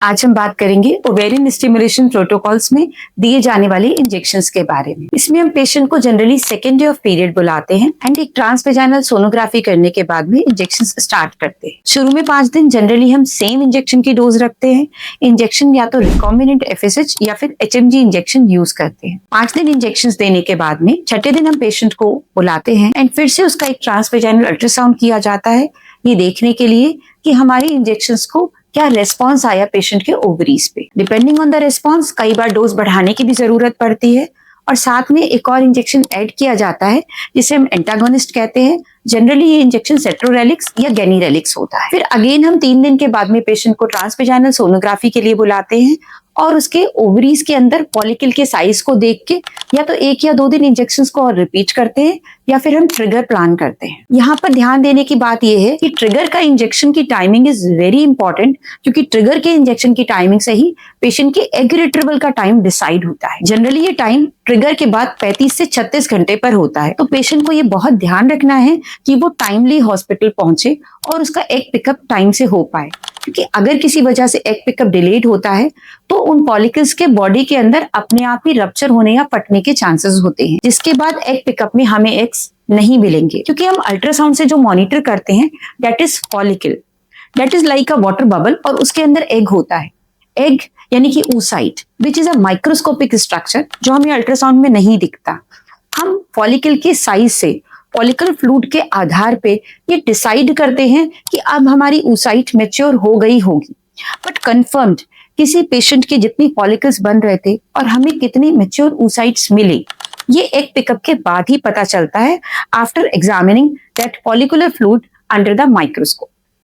आज हम बात करेंगे ओवेरियन स्टिमुलेशन प्रोटोकॉल्स में दिए जाने वाले इंजेक्शंस के बारे में। इसमें हम पेशेंट को generally second day of period बुलाते हैं एंड एक ट्रांसवेजाइनल सोनोग्राफी करने के बाद में इंजेक्शन स्टार्ट करते हैं। शुरू में 5 दिन जनरली हम सेम इंजेक्शन की डोज रखते हैं। इंजेक्शन या तो रिकॉम्बिनेंट FSH या फिर HMG इंजेक्शन यूज करते हैं। 5 दिन इंजेक्शन देने के बाद में छठे दिन हम पेशेंट को बुलाते हैं एंड फिर से उसका एक ट्रांसवेजाइनल अल्ट्रासाउंड किया जाता है, ये देखने के लिए कि हमारे इंजेक्शन को क्या रेस्पॉन्स आया पेशेंट के ओवरीज पे। डिपेंडिंग ऑन द रेस्पॉन्स कई बार डोज बढ़ाने की भी जरूरत पड़ती है और साथ में एक और इंजेक्शन ऐड किया जाता है जिसे हम एंटागोनिस्ट कहते हैं। जनरली ये इंजेक्शन सेट्रोरेलिक्स या गेनीरेलिक्स होता है। फिर अगेन हम 3 दिन के बाद में पेशेंट को ट्रांसवेजाइनल सोनोग्राफी के लिए बुलाते हैं और उसके ओवरीज के अंदर फॉलिकल के साइज को देख के या तो 1 या 2 दिन इंजेक्शन को और रिपीट करते हैं या फिर हम ट्रिगर प्लान करते हैं। यहाँ पर ध्यान देने की बात यह है कि ट्रिगर का इंजेक्शन की टाइमिंग इज वेरी इंपॉर्टेंट, क्योंकि ट्रिगर के इंजेक्शन की टाइमिंग से ही पेशेंट के एग रिट्रीवल का टाइम डिसाइड होता है। जनरली ये टाइम ट्रिगर के बाद 35 से 36 घंटे पर होता है, तो पेशेंट को ये बहुत ध्यान रखना है कि वो टाइमली हॉस्पिटल पहुंचे और उसका एग पिकअप टाइम से हो पाए, क्योंकि अगर किसी वजह से एग पिकअप डिलेड होता है तो उन फॉलिकल्स के बॉडी के अंदर अपने आप ही रप्चर होने या फटने के चांसेस होते हैं, जिसके बाद एग पिकअप में हमें एग्स नहीं मिलेंगे। क्योंकि हम अल्ट्रासाउंड से जो मॉनिटर करते हैं that is follicle, that is like a water bubble और उसके अंदर एग होता है। एग यानी कि oocyte which is a microscopic structure जो हमें अल्ट्रासाउंड में नहीं दिखता। हम फॉलिकल के साइज से फॉलिकल फ्लूइड के आधार पे ये डिसाइड करते हैं कि अब हमारी oocyte मैच्योर हो गई होगी। बट कंफर्म्ड किसी पेशेंट के जितनी फॉलिकल्स बन रहे थे और हमें कितनी मैच्योर oocytes मिले, ये एक पिकअप के बाद ही पता चलता है after examining that follicular fluid under the microscope.